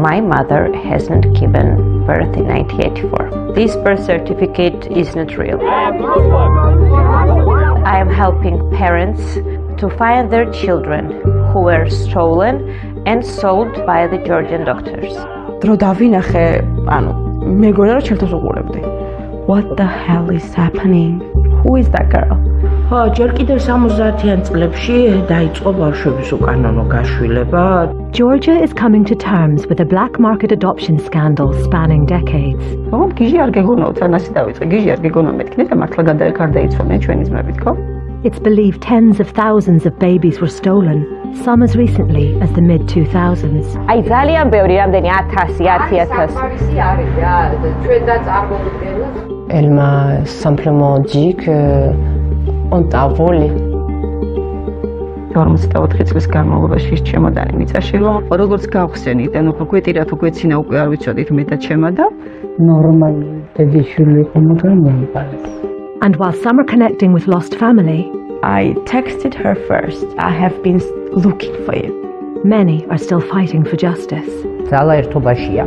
My mother hasn't given birth in 1984. This birth certificate is not real. I am helping parents to find their children who were stolen and sold by the Georgian doctors. დრო დავინახე, მეგონა რომ ჩემთან უყურებდი. What the hell is happening? Who is that girl? ჯერ კიდევ 70-იან წლებში დაიწყო ბავშვების უკანონო გაშვილება. Georgia is coming to terms with a black market adoption scandal spanning decades. გიჟი არ გეგონაო, თანასი დავიწყე. გიჟი არ გეგონა მეთქნით და მართლა გარდაიცვალნენ ჩვენი ძმებით, ხო? It's believed tens of thousands of babies were stolen, some as recently as the mid-2000s. აი ძალიან ბევრი, რამდენი 1000. Elle m'a simplement dit que on t'a volé. 44 წლის განმავლობაში ჩემოდანი მიწაშილო. როგორც გავხსენით, უფრო გვეტირათ, გვეცინა უკვე არ ვიცოდით მე და ჩემა და ნორმალი დედიშვილი იყო, მაგრამ მოიპარეს. And while some are connecting with lost family, I texted her first. I have been looking for you. many are still fighting for justice. ძალა ერთობაშია.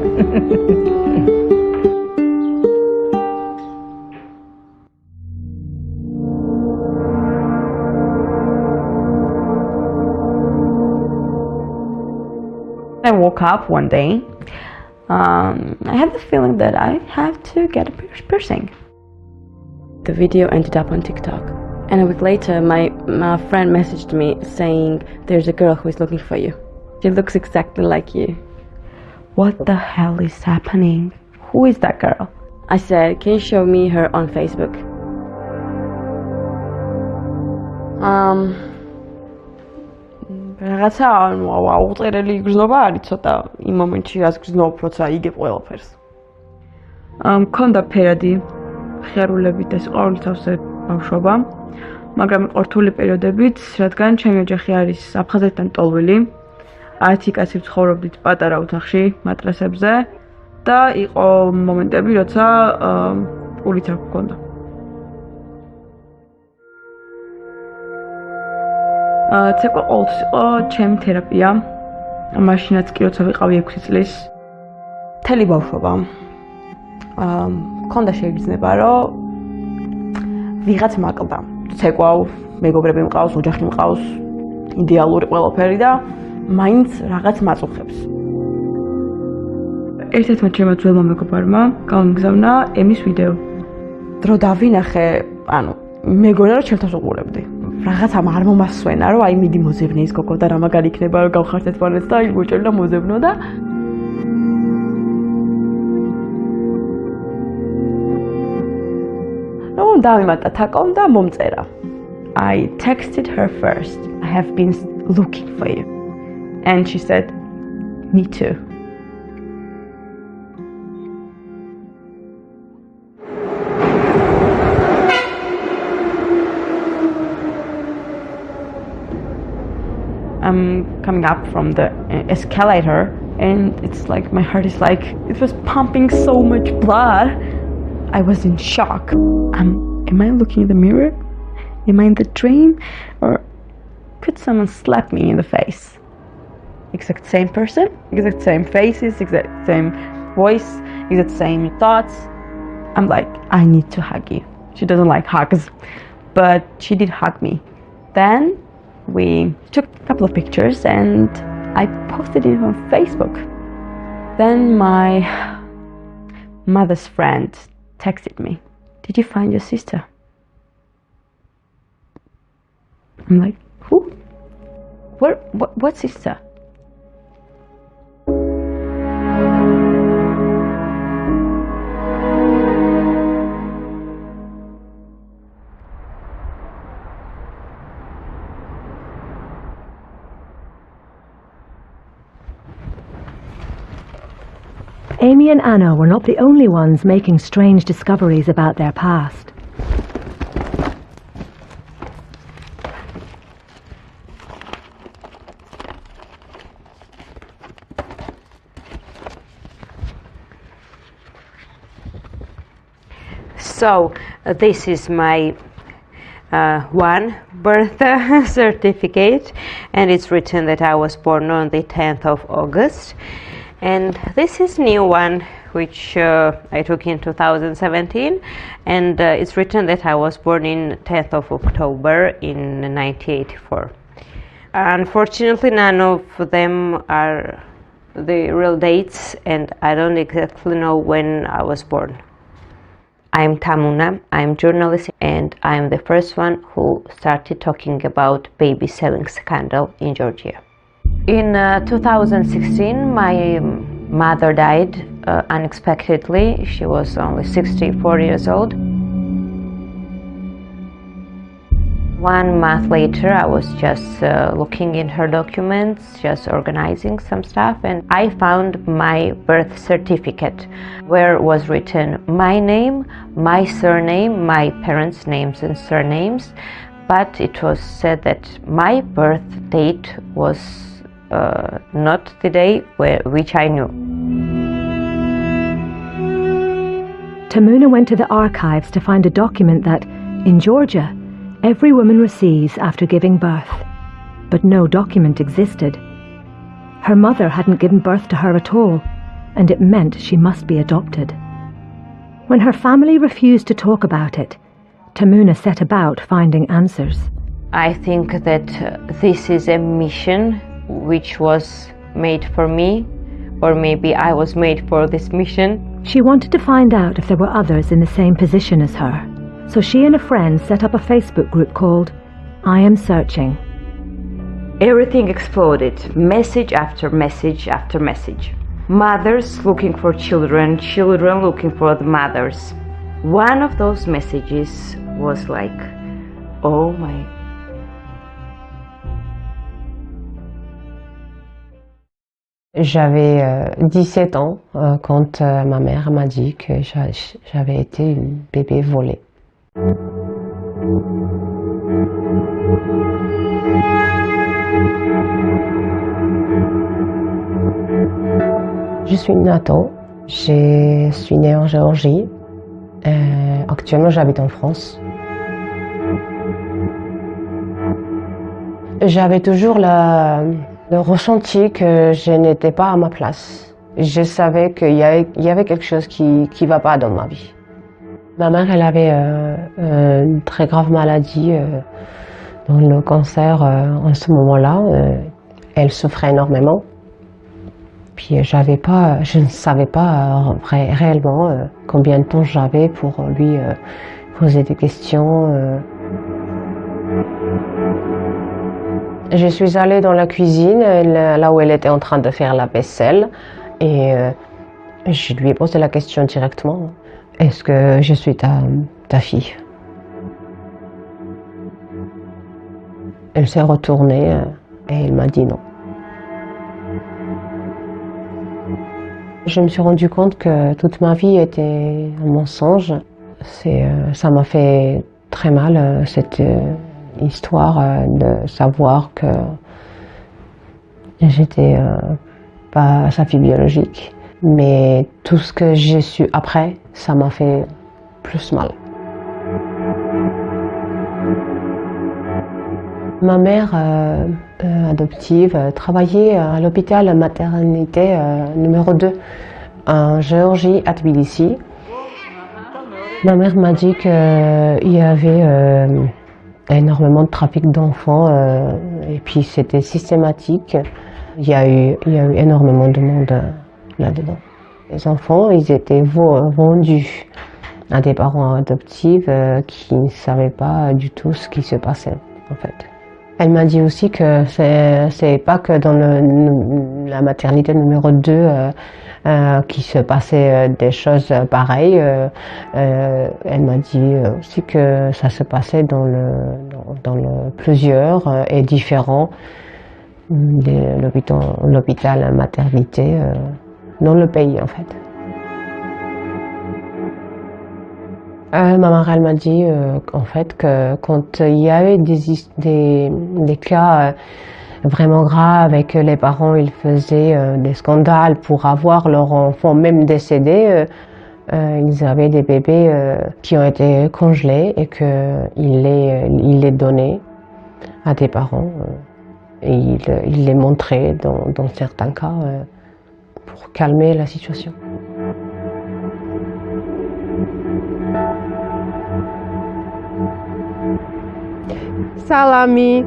I woke up one day. I had the feeling that I have to get a piercing. The video ended up on TikTok. And a week later, my friend messaged me saying, there's a girl who is looking for you. She looks exactly like you. What the hell is happening? Who is that girl? I said, can you show me her on Facebook? რაღაცა აუწერელი გრძნობა არის ცოტა იმ მომენტში რაც გრძნობ როცა იგებ ყველაფერს. მქონდა ფერადი ხერულებით ეს ყოველ თავზე ბავშვობა, მაგრამ იყო რთული პერიოდებიც, რადგან ჩემი ოჯახი არის აფხაზეთიდან ტოლვილი. 10 კაცი ცხოვრობდით პატარა ოთახში, მატრასებზე და იყო მომენტები, როცა პულიც არ გქონდა. ცეკვა ყოველთვის იყო ჩემი თერაპია. მაშინაც კი როცა ვიყავი 6 წლის. მთელი ბავშვობა. მქონდა შეგრძნება, რომ ვიღაც მაკლდა. ცეკვავ, მეგობრები მყავს, ოჯახი მყავს, იდეალური ყველაფერი და მაინც რაღაც მაწუხებს. ერთ-ერთმა ჩემმა ძველმა მეგობარმა გაუმგზავნა ემის ვიდეო. დრო დავინახე, მეგონა რომ ჩემთან უყურებდი. რაღაცა არ მომასვენა, რომ აი მიდი მოზევნე ის გოგო და რა მაგარი იქნება, რომ გავხარდეთ პანელს და აი მოჭერდა და მოზევნო და დავიმატა თაკომ და მომწერა. I texted her first. I have been looking for you. And she said, me too. I'm coming up from the escalator and it's like my heart is like it was pumping so much blood. I was in shock. Am I looking in the mirror? Am I in the dream? Or could someone slap me in the face? Exact same person, exact same faces, exact same voice, exact same thoughts. I'm like, I need to hug you. She doesn't like hugs, but she did hug me. Then we took a couple of pictures and I posted it on Facebook. Then my mother's friend texted me, did you find your sister? I'm like, who? What sister? Amy and Anna were not the only ones making strange discoveries about their past. So this is my one birth certificate, and it's written that I was born on the 10th of August. And this is new one, which I took in 2017, and it's written that I was born in 10th of October in 1984. Unfortunately, none of them are the real dates, and I don't exactly know when I was born. I'm Tamuna, I'm journalist, and I'm the first one who started talking about baby selling scandal in Georgia. In 2016, my mother died unexpectedly. She was only 64 years old. 1 month later, I was just looking in her documents, just organizing some stuff, and I found my birth certificate where was written my name, my surname, my parents' names and surnames, but it was said that my birth date was not the day which I knew. Tamuna went to the archives to find a document that, in Georgia, every woman receives after giving birth, but no document existed. Her mother hadn't given birth to her at all, and it meant she must be adopted. When her family refused to talk about it, Tamuna set about finding answers. I think that this is a mission which was made for me, or maybe I was made for this mission. She wanted to find out if there were others in the same position as her. So she and a friend set up a Facebook group called I Am Searching. Everything exploded, message after message after message. Mothers looking for children, children looking for the mothers. One of those messages was like, oh my. J'avais 17 ans quand ma mère m'a dit que j'avais été une bébé volée. Je suis Nathan, je suis née en Géorgie. Actuellement, j'habite en France. J'avais toujours le ressenti que je n'étais pas à ma place. Je savais qu'il y avait quelque chose qui ne va pas dans ma vie. Ma mère, elle avait une très grave maladie, dont le cancer en ce moment-là. Elle souffrait énormément. Puis je ne savais pas réellement combien de temps j'avais pour lui poser des questions. Je suis allée dans la cuisine, là où elle était en train de faire la vaisselle, et je lui ai posé la question directement. Est-ce que je suis ta fille? Elle s'est retournée et elle m'a dit non. Je me suis rendu compte que toute ma vie était un mensonge. Ça m'a fait très mal, cette histoire de savoir que j'étais pas sa fille biologique. Mais tout ce que j'ai su après, ça m'a fait plus mal. Ma mère adoptive travaillait à l'hôpital maternité numéro 2 en Géorgie, à Tbilissi. Ma mère m'a dit qu'il y avait énormément de trafic d'enfants et puis c'était systématique. Il y a eu énormément de monde là-dedans. Les enfants, ils étaient vendus à des parents adoptifs qui ne savaient pas du tout ce qui se passait, en fait. Elle m'a dit aussi que c'est pas que dans la maternité numéro 2 qui se passait des choses pareilles. Elle m'a dit aussi que ça se passait dans plusieurs et différents l'hôpital maternité dans le pays, en fait. Ma mère, elle m'a dit en fait que quand il y avait des cas vraiment graves et que les parents ils faisaient des scandales pour avoir leur enfant même décédé, ils avaient des bébés qui ont été congelés et qu'ils les donnaient à des parents et ils les montraient dans certains cas pour calmer la situation. Salami.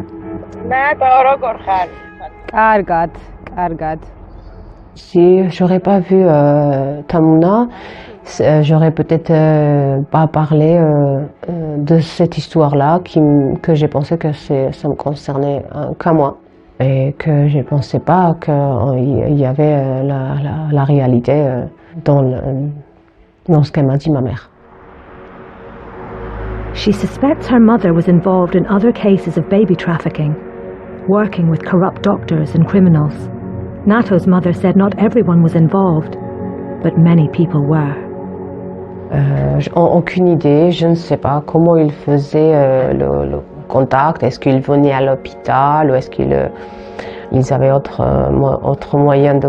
Kargad. Si j'aurais pas vu Tamuna, j'aurais peut-être pas parlé de cette histoire-là que j'ai pensé que ça me concernait qu'à moi et que je pensais pas qu'il y avait la réalité dans ce qu'elle m'a dit ma mère. She suspects her mother was involved in other cases of baby trafficking, working with corrupt doctors and criminals. Nato's mother said not everyone was involved, but many people were. Aucune idée, je ne sais pas comment ils faisaient le contact. Est-ce qu'ils venaient à l'hôpital ou est-ce qu'ils avaient autre moyen de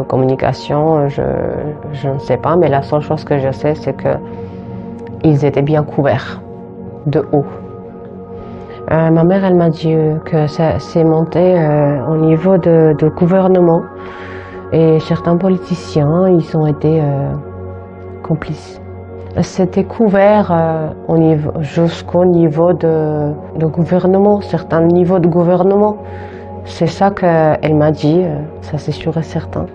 communication, je ne sais pas, mais la seule chose que je sais, c'est qu'ils étaient bien couverts de haut. Ma mère, elle m'a dit que ça s'est monté au niveau de gouvernement et certains politiciens, ils ont été complices. C'était couvert jusqu'au niveau de gouvernement, certains niveaux de gouvernement. C'est ça qu'elle m'a dit, ça c'est sûr et certain.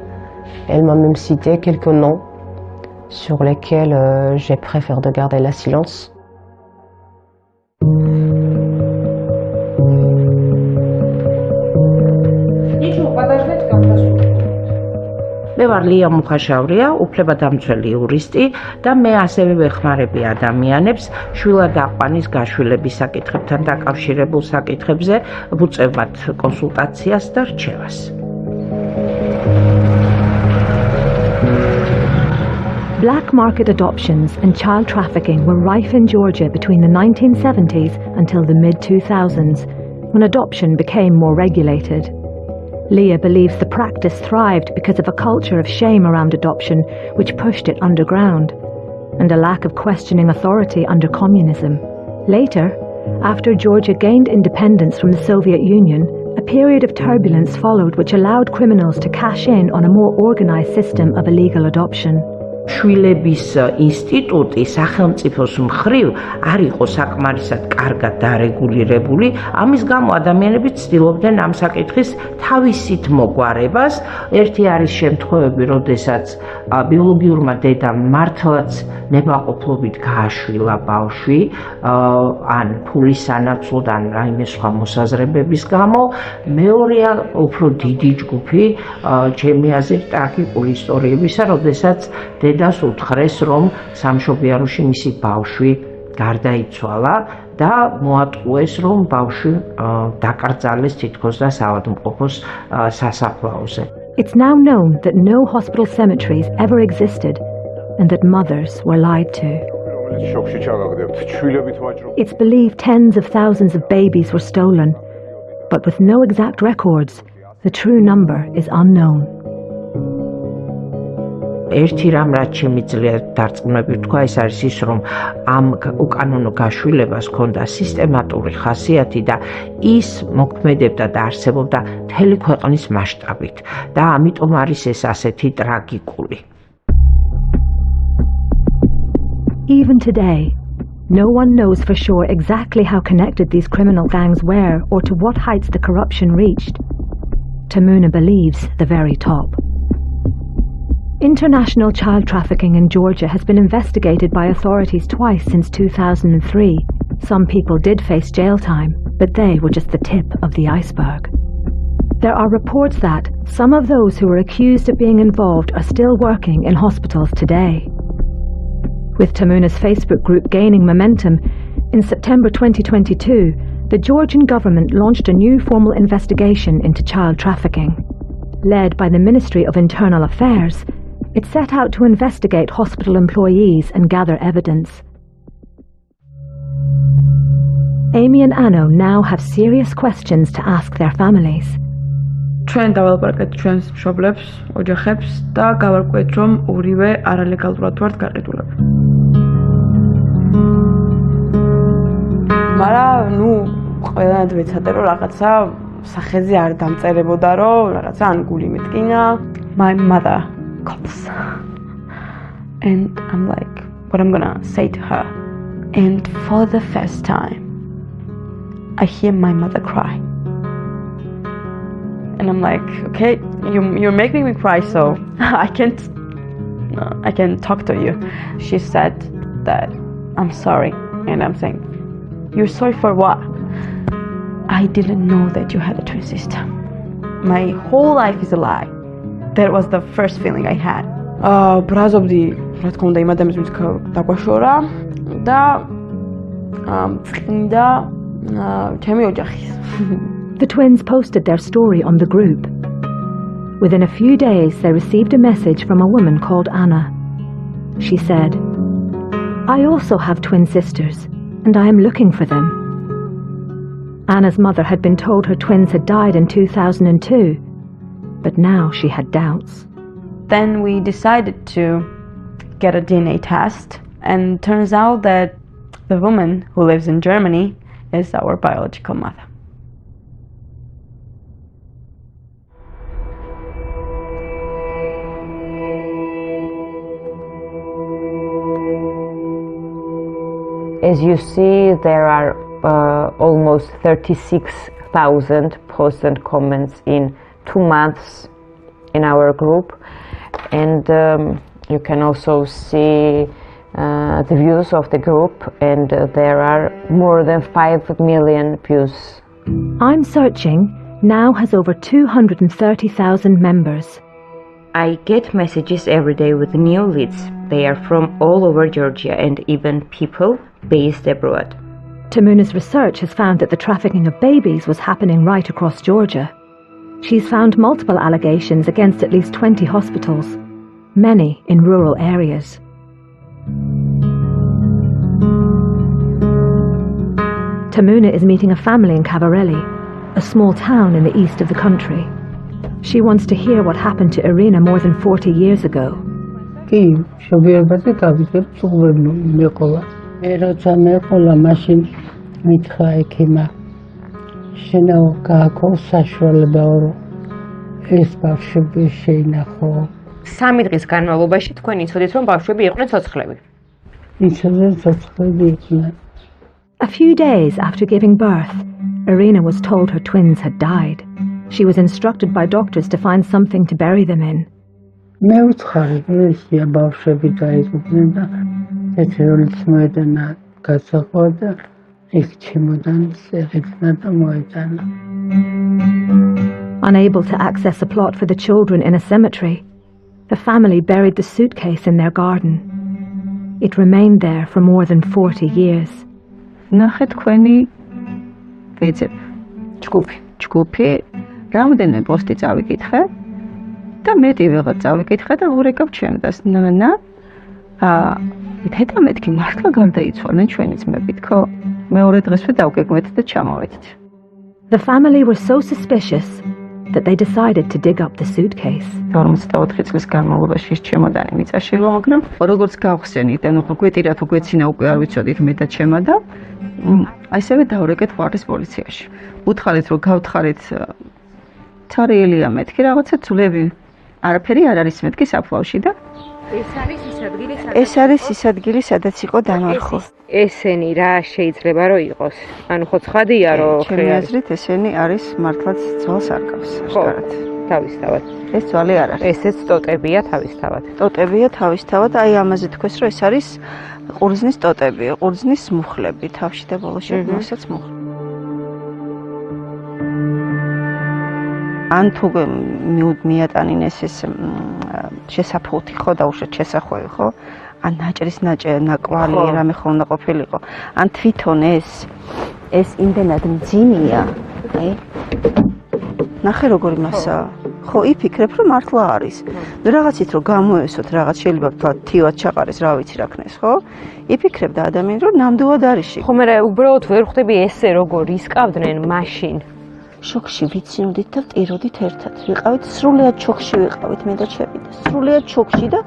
Elle m'a même cité quelques noms sur lesquels j'ai préféré de garder le silence. მე ვარ ლია მუხაშავრია, უფლებადამცველი იურისტი და მე ასევე ვეხმარები ადამიანებს შვილად აყვანის გაშვილების საკითხებთან დაკავშირებულ საკითხებზე, ვუწევთ კონსულტაციას და რჩევას. Black market adoptions and child trafficking were rife in Georgia between the 1970s until the mid-2000s, when adoption became more regulated. Leah believes the practice thrived because of a culture of shame around adoption which pushed it underground, and a lack of questioning authority under communism. Later, after Georgia gained independence from the Soviet Union, a period of turbulence followed which allowed criminals to cash in on a more organized system of illegal adoption. შვილების ინსტიტუტი სახელმწიფოს მხრივ არ იყო საკმარისად კარგად დარეგულირებული, ამის გამო ადამიანები ცდილობდნენ ამ საკითხის თავისით მოგვარებას. ერთი არის შემთხვევები, როდესაც ბიოლოგიურმა დედამ მართლაც ნებაყოფლობით გააშვილა ბავშვი, ან ფულის სანაცვლოდ, ან რაიმე სხვა მოსაზრებების გამო. მეორეა უფრო დიდი ჯგუფი, ჩემი აზრით, ტრაგიკული ისტორიებისა, როდესაც დედას უთხრეს, რომ სამშობიაროში მისი ბავშვი გარდაიცვალა და მოატყუეს, რომ ბავშვი დაკრძალეს თითქოს და საავადმყოფოს სასაფლაოზე. It's now known that no hospital cemeteries ever existed and that mothers were lied to. It's believed tens of thousands of babies were stolen, but with no exact records, the true number is unknown. ერთი რამ რაც შემიძლია დარწმუნებით თქვა, ეს არის ის, რომ ამ უკანონო გაშვილებას ჰქონდა სისტემატური ხასიათი და ის მოქმედებდა და არსებობდა მთელი ქვეყნის მასშტაბით და ამიტომ არის ეს ასეთი ტრაგიკული. Even today, no one knows for sure exactly how connected these criminal gangs were or to what heights the corruption reached. Tamuna believes the very top. International child trafficking in Georgia has been investigated by authorities twice since 2003. Some people did face jail time, but they were just the tip of the iceberg. There are reports that some of those who were accused of being involved are still working in hospitals today. With Tamuna's Facebook group gaining momentum, in September 2022, the Georgian government launched a new formal investigation into child trafficking. Led by the Ministry of Internal Affairs, it set out to investigate hospital employees and gather evidence. Amy and Anno now have serious questions to ask their families. ჩვენ დავალპარაკეთ ჩვენს მშობლებს, ოჯახებს და გავარკვიეთ, რომ ორივე არალეგალურად ვართ გაყიდულები. მაგრამ, ყველანაირად ვიცადე, რომ რაღაცა სახეზე არ დამწერებოდა, რომ რაღაცა ან გული მეტკინა. my mother calls. And I'm like, what I'm gonna say to her. And for the first time, I hear my mother cry. And I'm like, okay, you're making me cry, so I can talk to you. She said that I'm sorry. And I'm saying, you're sorry for what? I didn't know that you had a twin sister. My whole life is a lie. That was the first feeling I had. ბრაზობდი, რა თქმა უნდა, იმ ადამიანს დაგვაშორა და წმინდა ჩემი ოჯახის. The twins posted their story on the group. Within a few days, they received a message from a woman called Anna. She said, I also have twin sisters, and I am looking for them. Anna's mother had been told her twins had died in 2002, but now she had doubts. Then we decided to get a DNA test, and turns out that the woman who lives in Germany is our biological mother. As you see, there are almost 36,000 posts and comments in 2 months in our group, and you can also see the views of the group, and there are more than 5 million views. I'm Searching now has over 230,000 members. I get messages every day with new leads. They are from all over Georgia and even people based abroad. Tamuna's research has found that the trafficking of babies was happening right across Georgia. She's found multiple allegations against at least 20 hospitals, many in rural areas. Tamuna is meeting a family in Cavarelli, a small town in the east of the country. She wants to hear what happened to Irina more than 40 years ago. Სამი დღის განმავლობაში თქვენ იცოდით, რომ ბავშვები იყვნენ ცოცხლები. A few days after giving birth, Irina was told her twins had died. She was instructed by doctors to find something to bury them in. Unable to access a plot for the children in a cemetery, the family buried the suitcase in their garden. It remained there for more than 40 years. ჯგუფი რამდენიმე პოსტი წავიკითხე და მეტი ვიღაც წავიკითხე და ურეკავ ჩემს ნანა თეთა მეთქი მართლა გარდაიცვალნენ ჩვენი ძმებით ხო მეორე დღესვე დავგეგმეთ და ჩამოვედით. The family were so suspicious that they decided to dig up the suitcase. 44 წლის განმავლობაში ის ჩემოდანი მიწაშილა, მაგრამ როგორც გავხსენით, ანუ გვეტირათ უგვეცინა უკვე არ ვიცოდით მე და ჩემა და ასევე დავრეკეთ ყვარის პოლიციაში. უთხარით რომ გავთხარით თარეელია მეთქი რაღაცა ძვლები. არაფერი არ არის მეთქი საფლავში და ეს არის ის ადგილი, სადაც იყო დამარხო. ესენი რა შეიძლება რომ იყოს? ანუ ხო ცხადია რომ ჩემი აზრით ესენი არის მართლაც ძვალს არ გავს. ხარად. თავისთავად. ეს ძვალი არ არის. ესეც ტოტებია თავისთავად. ტოტებია თავისთავად, აი ამაზე თქვეს რომ ეს არის ყურძნის ტოტები, ყურძნის მუხლები, თავში და ბოლოში მასაც მუხლი. ან თუ მიატანინეს ეს შესაფოთი ხო და უშოთ შესახვევი ხო? ან ნაჭრის ნაკვალი რამე ხო უნდა ყოფილიყო. ან თვითონ ეს იმდენად მძიმეა, აი. ნახე როგორი მასაა. ხო, იფიქრებ რომ მართლა არის. რაღაცით რომ გამოესოთ, რაღაც შეიძლება თქვა თივად ჩაყარეს, რა ვიცი რა ქნეს, ხო? იფიქრებ და ადამიანი რომ ნამდვილად არის შე. ხო, მე უბრალოდ ვერ ხვდები ესე როგორ ისკავდნენ მაშინ. შოქში ვიცინოდით და ვტიროდით ერთად. ვიყავით სრულიად შოქში ვიყავით მე და ჩემი და სრულიად შოქში და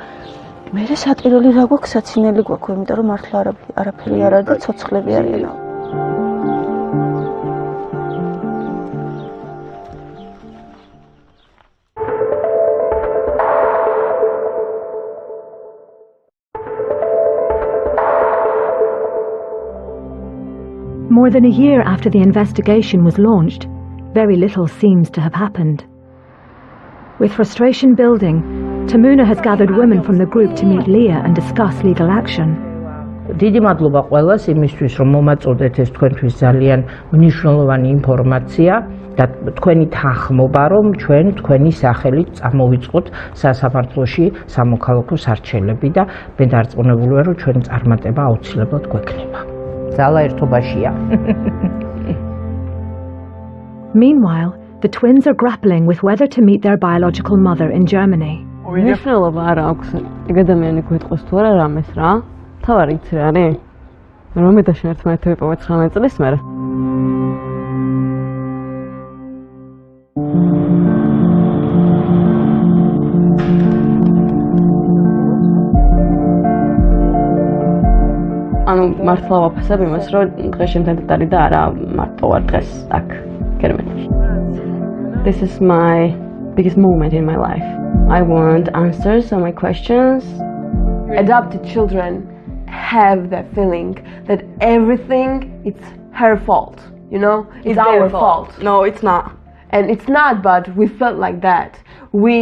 მე სატირული რა გვაქვს საცინელი გვაქვს, იმიტომ რომ მართლა არაფერი არ არის და ცოცხლები არიან. More than a year after the investigation was launched, very little seems to have happened. With frustration building, Tamuna has gathered women from the group to meet Leah and discuss legal action. დიდი მადლობა ყველას იმისთვის, რომ მომაწოდეთ ეს თქვენთვის ძალიან მნიშვნელოვანი ინფორმაცია და თქვენი თანხმობა, რომ ჩვენ თქვენი სახელით წამოვიწყოთ სასამართლოში სამოქალაქო სარჩელები და მე დარწმუნებული ვარ, რომ ჩვენი წარმატება აუცილებლად გვექნება. ძალა ერთობაშია. Meanwhile, the twins are grappling with whether to meet their biological mother in Germany. მნიშვნელობა არ აქვს ეგ ადამიანი გვეტყვის თუ არა რამეს რა. თავარი იცი რა არის? რომ მე და შენ ერთმანეთთან ვიპოვეთ 19 წლის მერე. ანუ მართლა ვაფასებ იმას, რომ დღეს შემდგომ დარი და არა მარტო ვარ დღეს აქ გერმანიაში. This is my biggest moment in my life. I want answers on my questions. Adopted children have that feeling that everything is her fault, you know? It's our fault. No, it's not. And it's not, but we felt like that. We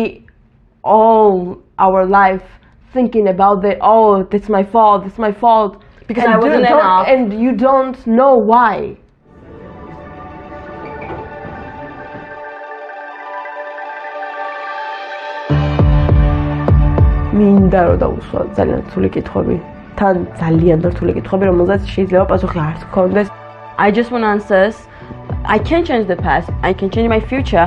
all our life thinking about that, oh, that's my fault, Because I wasn't enough. And you don't know why. მინდა რომ დაუსვა ძალიან რთული კითხვები. თან ძალიან რთული კითხვები, რომელზეც შეიძლება პასუხი არ გქონდეს. I just want answers. I can't change the past. I can change my future.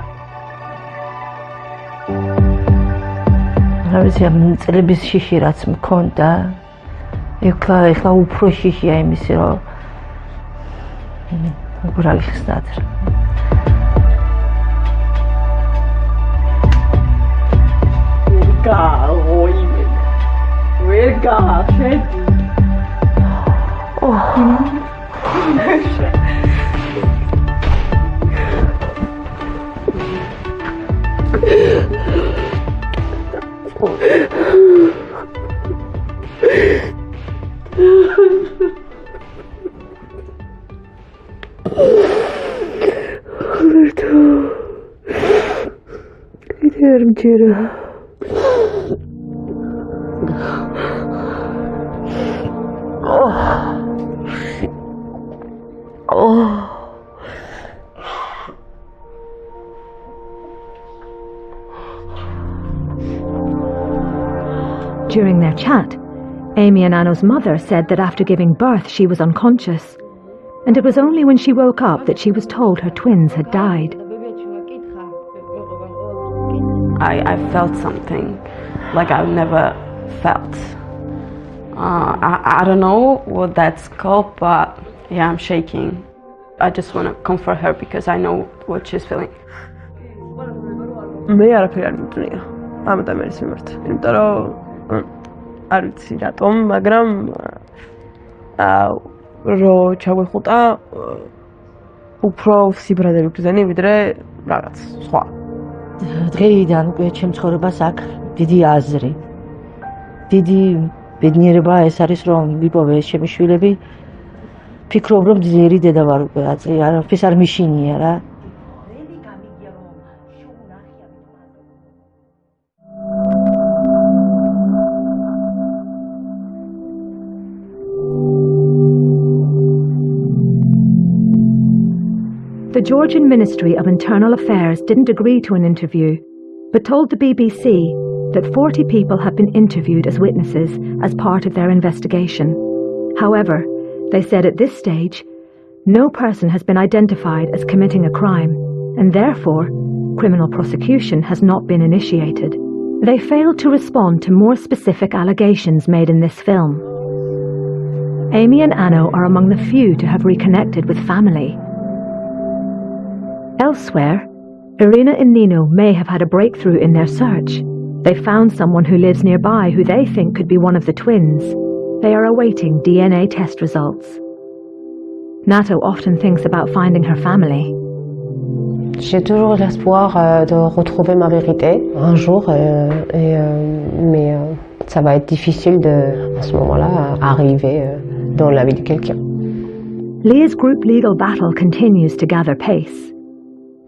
რა ვიცი, ამ წლების შიში რაც მქონდა, ეხლა უფრო შიშია იმისი, რომ უბრალი ხსნად. ვერ გაახედი. During their chat, Amy and Anno's mother said that after giving birth she was unconscious, and it was only when she woke up that she was told her twins had died. I felt something like I've never felt. I don't know what that's called, but yeah, I'm shaking. I just want to comfort her because I know what she's feeling. მე არაფერი არ მიტყვია ამ ადამიანის მიმართ, იმიტომ რომ არ ვიცი რატომ, მაგრამ რო ჩაგვეხუტა უფრო სიბრადები გზენი ვიდრე რაღაც სხვა. დღეიდან უკვე ჩემ ცხოვრებას აქ დიდი აზრი. დიდი ბედნიერება ეს არის, რომ ვიპოვე ჩემი შვილები. ფიქრობ, რომ ძლიერი დედა ვარ უკვე, არაფერს არ მიშინია რა. The Georgian Ministry of Internal Affairs didn't agree to an interview, but told the BBC that 40 people have been interviewed as witnesses as part of their investigation. However, they said at this stage, no person has been identified as committing a crime, and therefore, criminal prosecution has not been initiated. They failed to respond to more specific allegations made in this film. Amy and Anno are among the few to have reconnected with family. Elsewhere, Irina and Nino may have had a breakthrough in their search. They found someone who lives nearby who they think could be one of the twins. They are awaiting DNA test results. Nato often thinks about finding her family. J'ai toujours l'espoir de retrouver ma vérité un jour, mais ça va être difficile de, à ce moment-là, arriver dans la vie de quelqu'un. Leah's group legal battle continues to gather pace.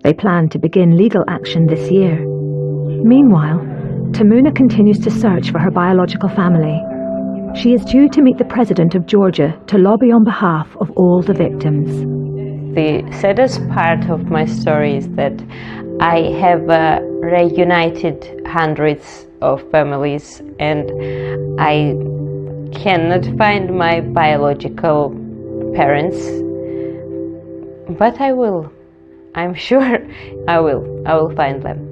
They plan to begin legal action this year. Meanwhile, Tamuna continues to search for her biological family. She is due to meet the president of Georgia to lobby on behalf of all the victims. The saddest part of my story is that I have reunited hundreds of families, and I cannot find my biological parents, but I will. I'm sure I will find them.